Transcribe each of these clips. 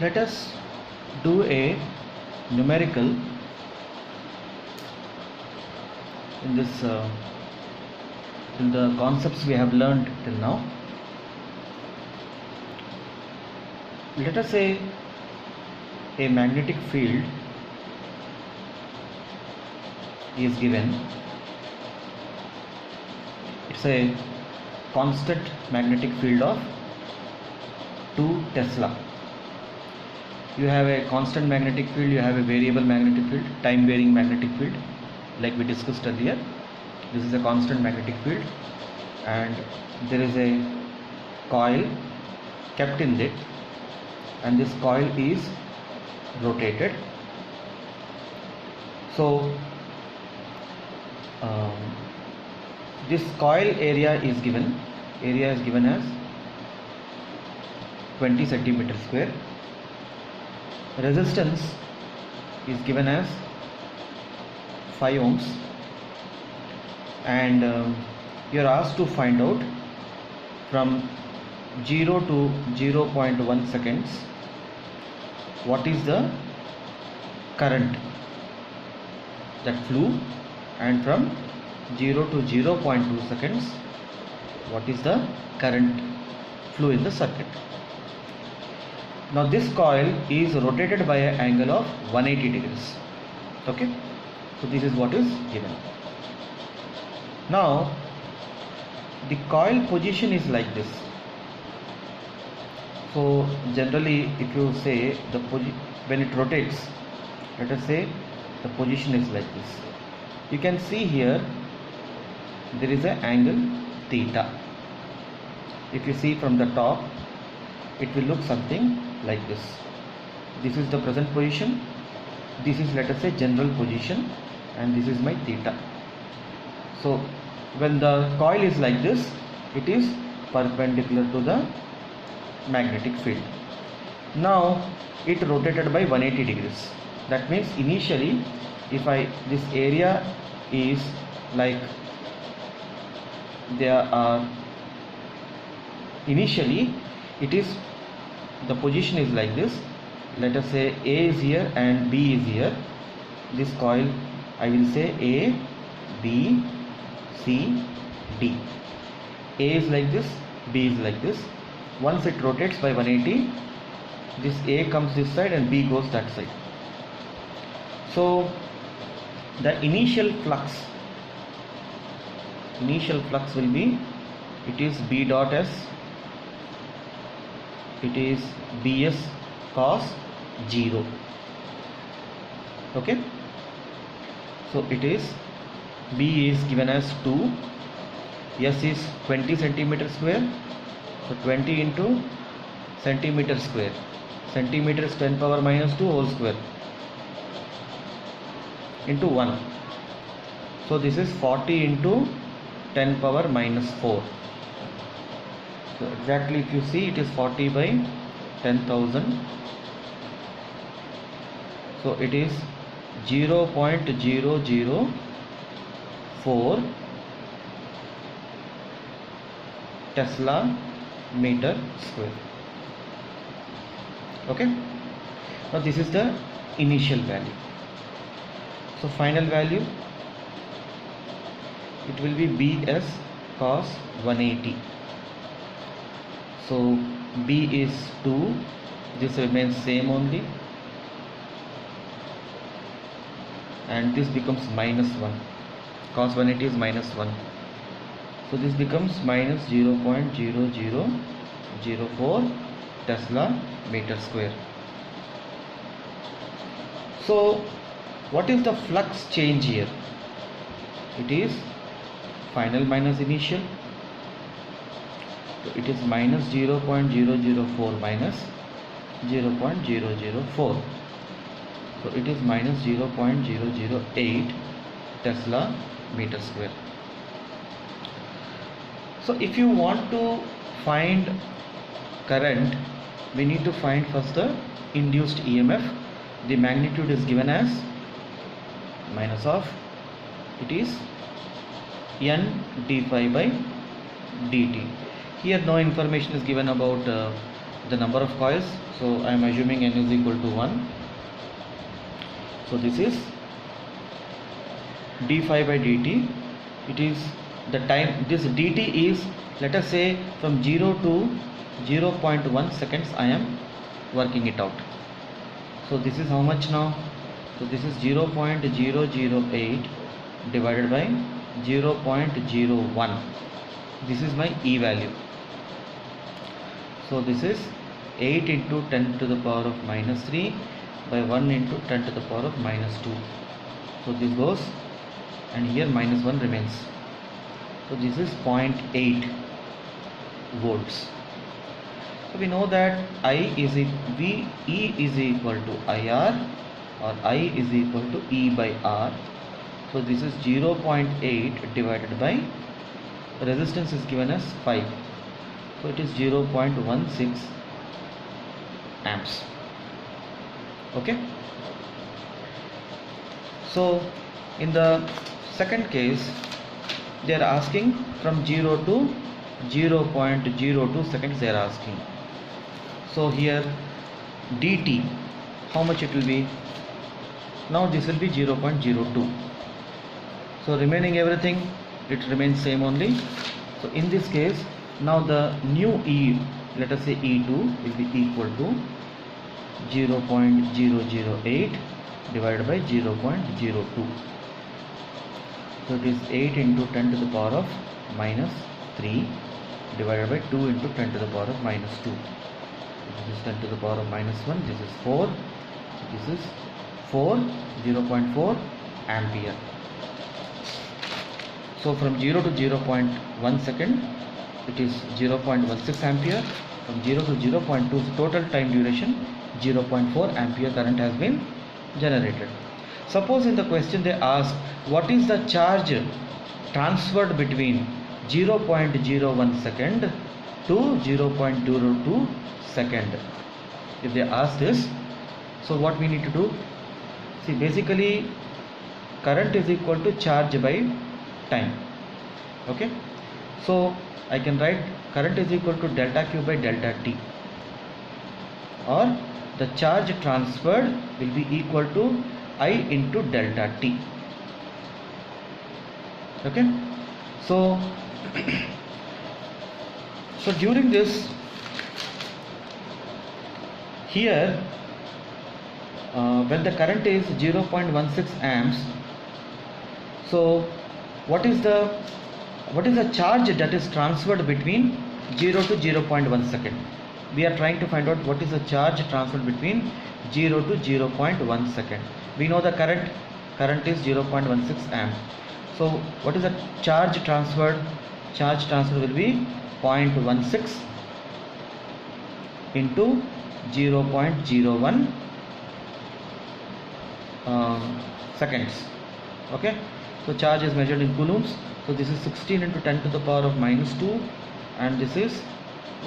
Let us do a numerical in this in the concepts we have learned till now. Let us say a magnetic field is given. It's a constant magnetic field of 2 Tesla. You have a constant magnetic field, you have a variable magnetic field, time varying magnetic field, like we discussed earlier. This is a constant magnetic field, and there is a coil kept in it, and this coil is rotated. So this coil area is given as 20 centimeter square. Resistance is given as 5 ohms, and you are asked to find out from 0 to 0.1 seconds what is the current that flew, and from 0 to 0.2 seconds what is the current flew in the circuit. Now this coil is rotated by an angle of 180 degrees. Okay, so this is what is given. Now the coil position is like this. So generally, if you say when it rotates, let us say the position is like this. You can see here there is an angle theta. If you see from the top, it will look something like this. This is the present position, this is, let us say, general position, and this is my theta. So when the coil is like this, it is perpendicular to the magnetic field. Now it rotated by 180 degrees. That means initially, if this area is like initially it is, the position is like this. Let us say A is here and B is here. This coil, I will say A, B, C, D. A is like this, B is like this. Once it rotates by 180, this A comes this side and B goes that side. So the initial flux will be, it is B dot S, it is Bs cos 0. Okay, so it is, B is given as 2, S is 20 centimeter square, so 20 into centimeter square, centimeter is 10 power minus 2 whole square into 1, so this is 40 into 10 power minus 4. So exactly, if you see, it is 40 by 10,000. So it is 0.004 Tesla meter square. Okay, now this is the initial value. So final value, it will be Bs cos 180. So B is 2, this remains same only, and this becomes minus 1. Cos 180 is minus 1. So this becomes minus 0.0004 Tesla meter square. So what is the flux change here? It is final minus initial. So it is minus 0.004 minus 0.004. So it is minus 0.008 Tesla meter square. So if you want to find current, we need to find first the induced EMF. The magnitude is given as minus of, it is N d phi by dt. Here no information is given about the number of coils. So I am assuming n is equal to 1. So this is d phi by dt. It is the time, this dt is, let us say, from 0 to 0.1 seconds I am working it out. So this is how much now? So this is 0.008 divided by 0.01. This is my E value. So this is 8 into 10 to the power of minus 3 by 1 into 10 to the power of minus 2. So this goes, and here minus 1 remains. So this is 0.8 volts. So we know that E is equal to IR, or I is equal to E by R. So this is 0.8 divided by, resistance is given as 5. So it is 0.16 amps. Okay. So in the second case, they are asking from 0 to 0.02 seconds they are asking. So here dt, how much it will be? Now this will be 0.02. So remaining everything, it remains same only. So in this case, now the new E, let us say E2, will be equal to 0.008 divided by 0.02. So it is 8 into 10 to the power of minus 3 divided by 2 into 10 to the power of minus 2. This is 10 to the power of minus 1. This is 4. So this is 0.4 ampere. So from 0 to 0.1 second, it is 0.16 ampere. From 0 to 0.2, total time duration 0.4 ampere current has been generated. Suppose in the question they ask, what is the charge transferred between 0.01 second to 0.02 second? If they ask this, so what we need to do? See, basically current is equal to charge by time. Okay, so I can write current is equal to delta Q by delta T, or the charge transferred will be equal to I into delta T. Okay, so so during this, here when the current is 0.16 amps, so what is the charge that is transferred between 0 to 0.1 second? We are trying to find out what is the charge transferred between 0 to 0.1 second. We know the current is 0.16 amp. So what is the charge transferred? Charge transfer will be 0.16 into 0.01 seconds. Okay, so charge is measured in coulombs. So this is 16 into 10 to the power of minus 2, and this is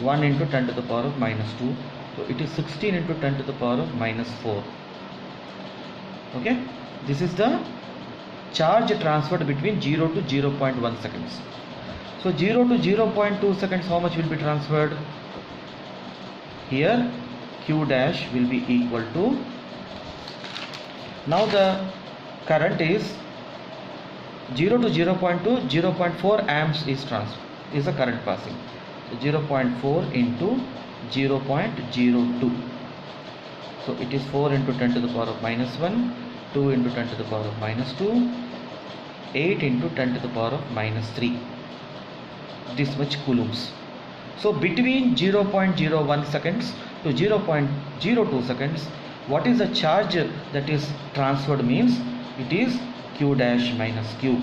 1 into 10 to the power of minus 2. So it is 16 into 10 to the power of minus 4. Okay, this is the charge transferred between 0 to 0.1 seconds. So 0 to 0.2 seconds, how much will be transferred? Here Q dash will be equal to, now the current is 0 to 0.2, 0.4 amps is the current passing. So 0.4 into 0.02. So it is 4 into 10 to the power of minus 1, 2 into 10 to the power of minus 2, 8 into 10 to the power of minus 3. This much coulombs. So between 0.01 seconds to 0.02 seconds, what is the charge that is transferred? Means it is Q dash minus Q.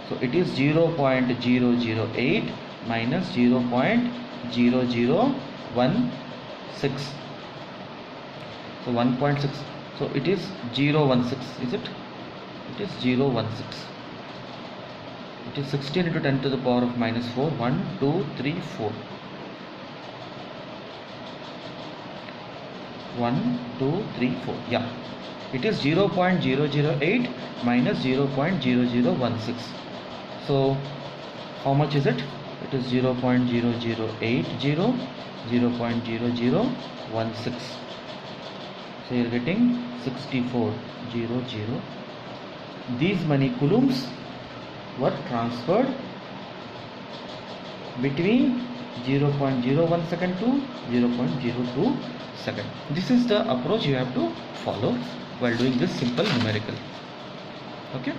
So it is 0.008 minus 0.0016. So 1.6. So it is 0.16. Is it? It is 0.16. It is 16 into 10 to the power of minus 4. 1, 2, 3, 4. 1, 2, 3, 4. Yeah. It is 0.008 minus 0.0016. So how much is it? It is 0.0080 0.0016. So you are getting 6400. These many coulombs were transferred between 0.01 second to 0.02 second. This is the approach you have to follow while doing this simple numerical. Okay.